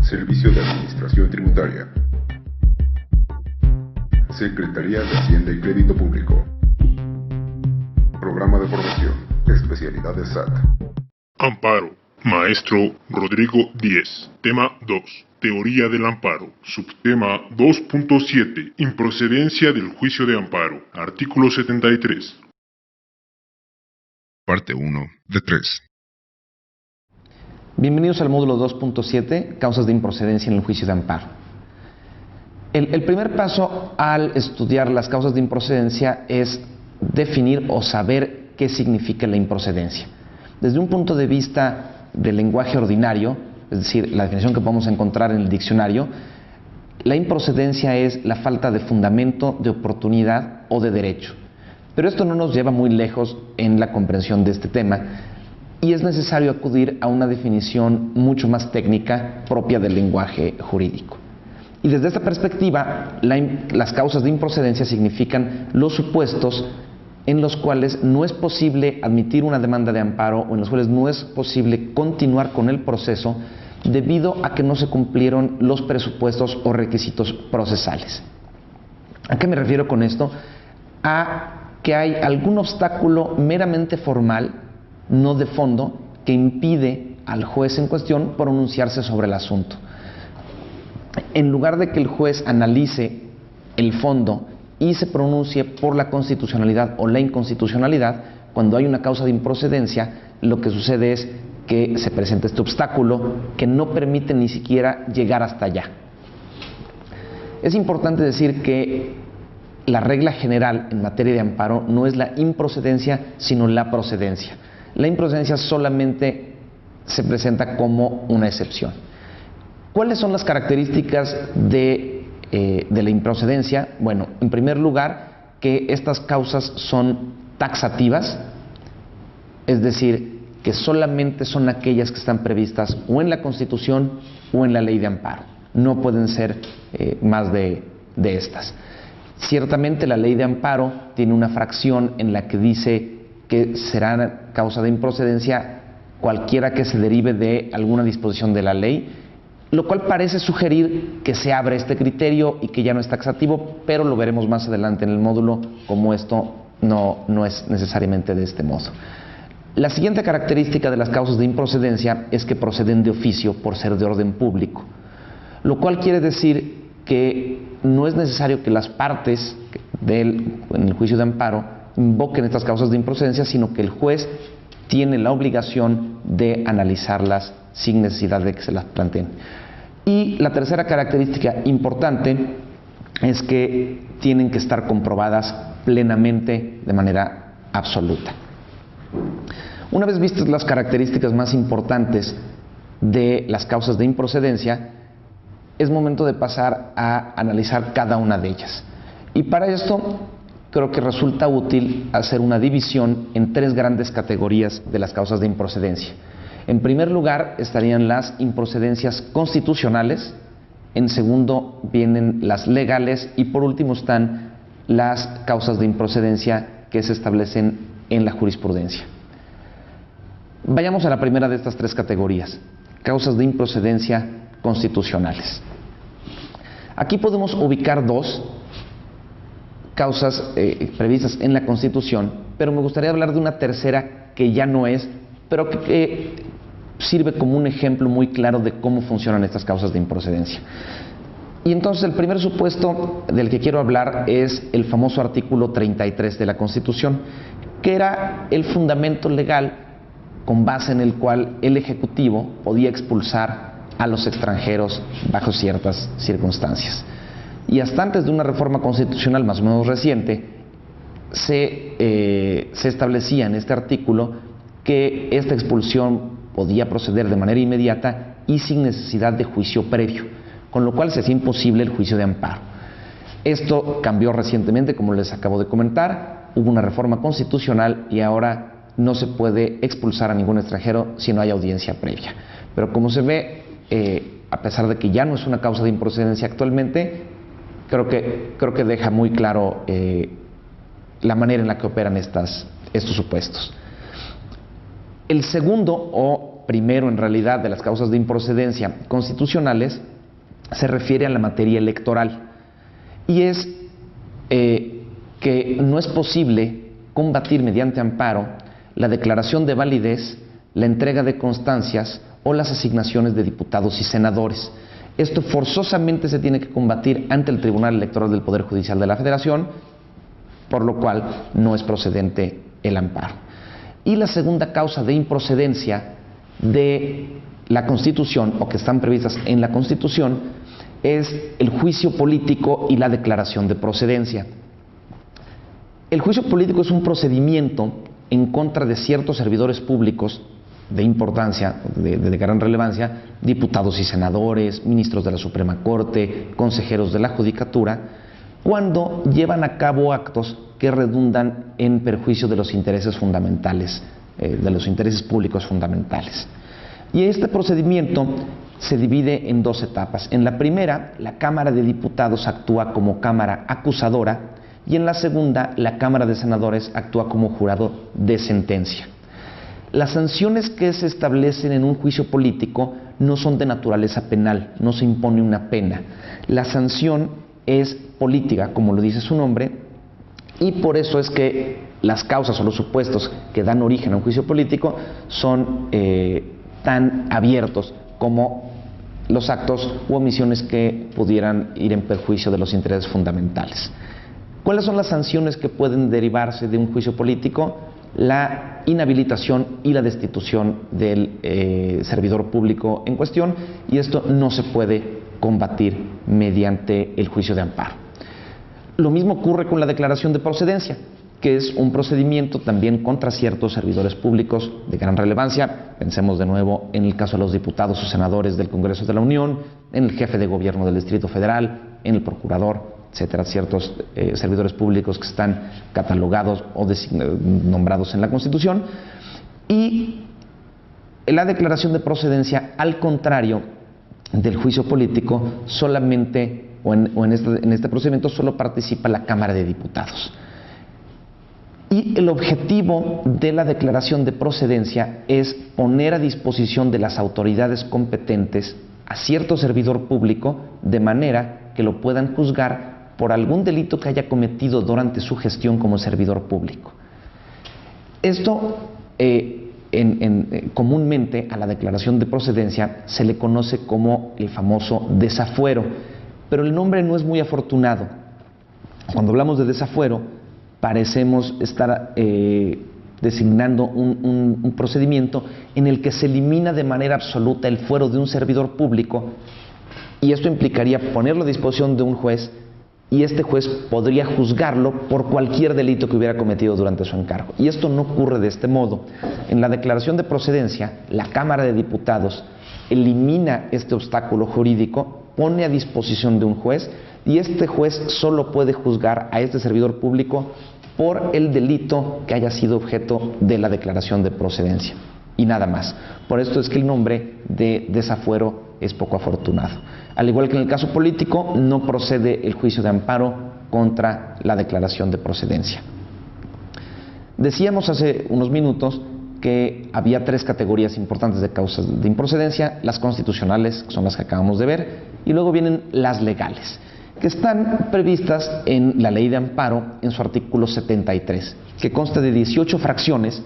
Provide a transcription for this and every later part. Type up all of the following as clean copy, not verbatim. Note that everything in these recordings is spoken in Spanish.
Servicio de Administración Tributaria. Secretaría de Hacienda y Crédito Público. Programa de formación. Especialidades SAT. Amparo. Maestro Rodrigo Díez. Tema 2. Teoría del amparo. Subtema 2.7. Improcedencia del juicio de amparo. Artículo 73. Parte 1 de 3. Bienvenidos al módulo 2.7, causas de improcedencia en el juicio de amparo. El primer paso al estudiar las causas de improcedencia es definir o saber qué significa la improcedencia. Desde un punto de vista del lenguaje ordinario, es decir, la definición que podemos encontrar en el diccionario, la improcedencia es la falta de fundamento, de oportunidad o de derecho. Pero esto no nos lleva muy lejos en la comprensión de este tema y es necesario acudir a una definición mucho más técnica propia del lenguaje jurídico. Y desde esta perspectiva, las causas de improcedencia significan los supuestos en los cuales no es posible admitir una demanda de amparo o en los cuales no es posible continuar con el proceso debido a que no se cumplieron los presupuestos o requisitos procesales. ¿A qué me refiero con esto? A que hay algún obstáculo meramente formal, no de fondo, que impide al juez en cuestión pronunciarse sobre el asunto. En lugar de que el juez analice el fondo y se pronuncie por la constitucionalidad o la inconstitucionalidad, cuando hay una causa de improcedencia, lo que sucede es que se presenta este obstáculo que no permite ni siquiera llegar hasta allá. Es importante decir que la regla general en materia de amparo no es la improcedencia, sino la procedencia. La improcedencia solamente se presenta como una excepción. ¿Cuáles son las características de la improcedencia? Bueno, en primer lugar, que estas causas son taxativas, es decir, que solamente son aquellas que están previstas o en la Constitución o en la Ley de Amparo. No pueden ser más de estas. Ciertamente la Ley de Amparo tiene una fracción en la que dice que será causa de improcedencia cualquiera que se derive de alguna disposición de la ley, lo cual parece sugerir que se abre este criterio y que ya no es taxativo, pero lo veremos más adelante en el módulo, como esto no es necesariamente de este modo. La siguiente característica de las causas de improcedencia es que proceden de oficio por ser de orden público, lo cual quiere decir que no es necesario que las partes en el juicio de amparo invoquen estas causas de improcedencia, sino que el juez tiene la obligación de analizarlas sin necesidad de que se las planteen. Y la tercera característica importante es que tienen que estar comprobadas plenamente de manera absoluta. Una vez vistas las características más importantes de las causas de improcedencia, es momento de pasar a analizar cada una de ellas. Y para esto creo que resulta útil hacer una división en tres grandes categorías de las causas de improcedencia. En primer lugar estarían las improcedencias constitucionales, en segundo vienen las legales y por último están las causas de improcedencia que se establecen en la jurisprudencia. Vayamos a la primera de estas tres categorías, causas de improcedencia constitucionales. Aquí podemos ubicar dos causas previstas en la Constitución, pero me gustaría hablar de una tercera que ya no es, pero que sirve como un ejemplo muy claro de cómo funcionan estas causas de improcedencia. Y entonces el primer supuesto del que quiero hablar es el famoso artículo 33 de la Constitución, que era el fundamento legal con base en el cual el Ejecutivo podía expulsar a los extranjeros bajo ciertas circunstancias. Y hasta antes de una reforma constitucional más o menos reciente, se establecía en este artículo que esta expulsión podía proceder de manera inmediata y sin necesidad de juicio previo, con lo cual se hacía imposible el juicio de amparo. Esto cambió recientemente, como les acabo de comentar, hubo una reforma constitucional y ahora no se puede expulsar a ningún extranjero si no hay audiencia previa. Pero como se ve, a pesar de que ya no es una causa de improcedencia actualmente, creo que deja muy claro la manera en la que operan estos supuestos. El segundo o primero en realidad de las causas de improcedencia constitucionales se refiere a la materia electoral y es que no es posible combatir mediante amparo la declaración de validez, la entrega de constancias o las asignaciones de diputados y senadores. Esto forzosamente se tiene que combatir ante el Tribunal Electoral del Poder Judicial de la Federación, por lo cual no es procedente el amparo. Y la segunda causa de improcedencia de la Constitución, o que están previstas en la Constitución, es el juicio político y la declaración de procedencia. El juicio político es un procedimiento en contra de ciertos servidores públicos de importancia, de gran relevancia, diputados y senadores, ministros de la Suprema Corte, consejeros de la Judicatura, cuando llevan a cabo actos que redundan en perjuicio de los intereses fundamentales, de los intereses públicos fundamentales. Y este procedimiento se divide en dos etapas. En la primera, la Cámara de Diputados actúa como Cámara acusadora y en la segunda, la Cámara de Senadores actúa como jurado de sentencia. Las sanciones que se establecen en un juicio político no son de naturaleza penal, no se impone una pena. La sanción es política, como lo dice su nombre, y por eso es que las causas o los supuestos que dan origen a un juicio político son tan abiertos como los actos u omisiones que pudieran ir en perjuicio de los intereses fundamentales. ¿Cuáles son las sanciones que pueden derivarse de un juicio político? La inhabilitación y la destitución del servidor público en cuestión, y esto no se puede combatir mediante el juicio de amparo. Lo mismo ocurre con la declaración de procedencia, que es un procedimiento también contra ciertos servidores públicos de gran relevancia. Pensemos de nuevo en el caso de los diputados o senadores del Congreso de la Unión, en el jefe de gobierno del Distrito Federal, en el procurador, etcétera, ciertos servidores públicos que están catalogados o nombrados en la Constitución. Y la declaración de procedencia, al contrario del juicio político, solamente en este procedimiento solo participa la Cámara de Diputados. Y el objetivo de la declaración de procedencia es poner a disposición de las autoridades competentes a cierto servidor público de manera que lo puedan juzgar por algún delito que haya cometido durante su gestión como servidor público. Esto comúnmente a la declaración de procedencia se le conoce como el famoso desafuero, pero el nombre no es muy afortunado. Cuando hablamos de desafuero, parecemos estar designando un procedimiento en el que se elimina de manera absoluta el fuero de un servidor público, y esto implicaría ponerlo a disposición de un juez, y este juez podría juzgarlo por cualquier delito que hubiera cometido durante su encargo. Y esto no ocurre de este modo. En la declaración de procedencia, la Cámara de Diputados elimina este obstáculo jurídico, pone a disposición de un juez, y este juez solo puede juzgar a este servidor público por el delito que haya sido objeto de la declaración de procedencia, y nada más. Por esto es que el nombre de desafuero es poco afortunado. Al igual que en el caso político, no procede el juicio de amparo contra la declaración de procedencia. Decíamos hace unos minutos que había tres categorías importantes de causas de improcedencia: las constitucionales, que son las que acabamos de ver, y luego vienen las legales, que están previstas en la Ley de Amparo en su artículo 73, que consta de 18 fracciones,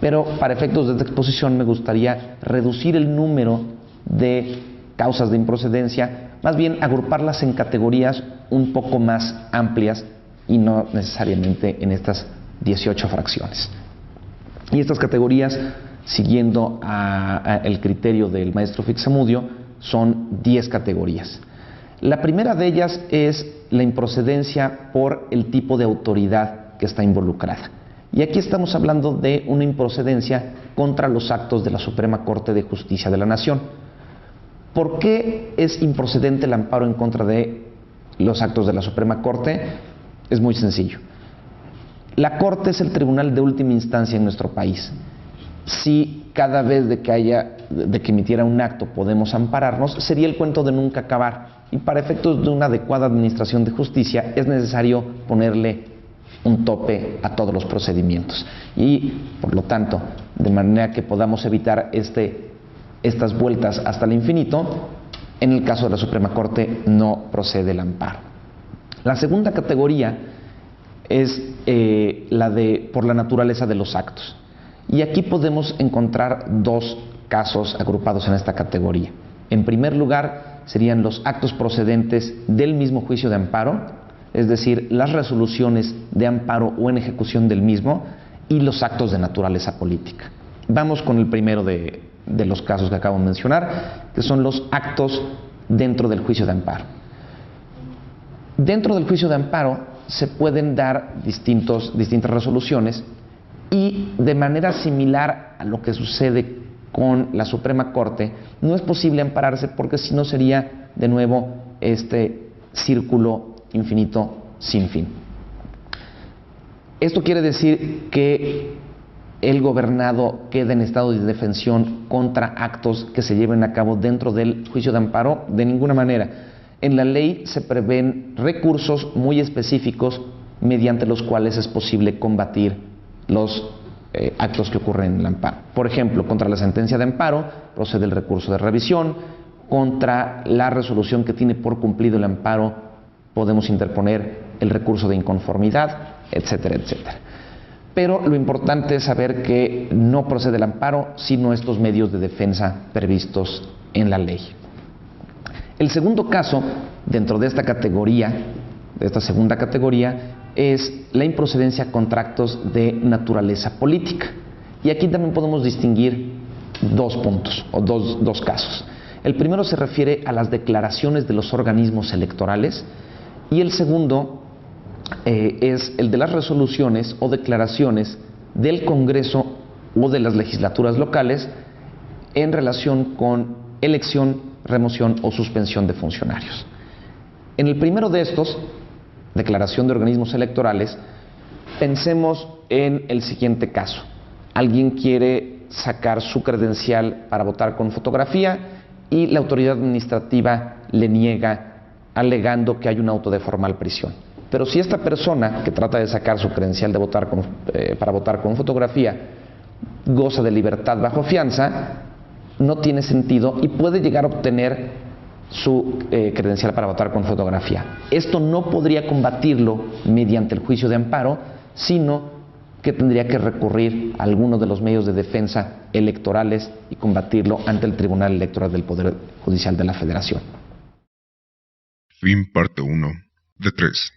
pero para efectos de esta exposición me gustaría reducir el número de causas de improcedencia, más bien agruparlas en categorías un poco más amplias y no necesariamente en estas 18 fracciones. Y estas categorías, siguiendo el criterio del maestro Fixamudio, son 10 categorías. La primera de ellas es la improcedencia por el tipo de autoridad que está involucrada. Y aquí estamos hablando de una improcedencia contra los actos de la Suprema Corte de Justicia de la Nación. ¿Por qué es improcedente el amparo en contra de los actos de la Suprema Corte? Es muy sencillo. La Corte es el tribunal de última instancia en nuestro país. Si cada vez de que emitiera un acto podemos ampararnos, sería el cuento de nunca acabar. Y para efectos de una adecuada administración de justicia es necesario ponerle un tope a todos los procedimientos. Y, por lo tanto, de manera que podamos evitar este estas vueltas hasta el infinito. En el caso de la Suprema Corte no procede el amparo. La segunda categoría es por la naturaleza de los actos. Y aquí podemos encontrar dos casos agrupados en esta categoría. En primer lugar, serían los actos procedentes del mismo juicio de amparo, es decir, las resoluciones de amparo o en ejecución del mismo, y los actos de naturaleza política. Vamos con el primero de los casos que acabo de mencionar, que son los actos dentro del juicio de amparo. Dentro del juicio de amparo se pueden dar distintas resoluciones, y de manera similar a lo que sucede con la Suprema Corte, no es posible ampararse porque si no sería de nuevo este círculo infinito sin fin. Esto quiere decir que el gobernado queda en estado de indefensión contra actos que se lleven a cabo dentro del juicio de amparo. De ninguna manera. En la ley se prevén recursos muy específicos mediante los cuales es posible combatir los actos que ocurren en el amparo. Por ejemplo, contra la sentencia de amparo procede el recurso de revisión. Contra la resolución que tiene por cumplido el amparo podemos interponer el recurso de inconformidad, etcétera, etcétera. Pero lo importante es saber que no procede el amparo sino estos medios de defensa previstos en la ley. El segundo caso, dentro de esta categoría, de esta segunda categoría, es la improcedencia contra actos de naturaleza política. Y aquí también podemos distinguir dos puntos, o dos casos. El primero se refiere a las declaraciones de los organismos electorales, y el segundo es el de las resoluciones o declaraciones del Congreso o de las legislaturas locales en relación con elección, remoción o suspensión de funcionarios. En el primero de estos, declaración de organismos electorales, pensemos en el siguiente caso. Alguien quiere sacar su credencial para votar con fotografía y la autoridad administrativa le niega, alegando que hay un auto de formal prisión. Pero si esta persona que trata de sacar su credencial de para votar con fotografía goza de libertad bajo fianza, no tiene sentido y puede llegar a obtener su credencial para votar con fotografía. Esto no podría combatirlo mediante el juicio de amparo, sino que tendría que recurrir a alguno de los medios de defensa electorales y combatirlo ante el Tribunal Electoral del Poder Judicial de la Federación. Fin parte 1 de 3.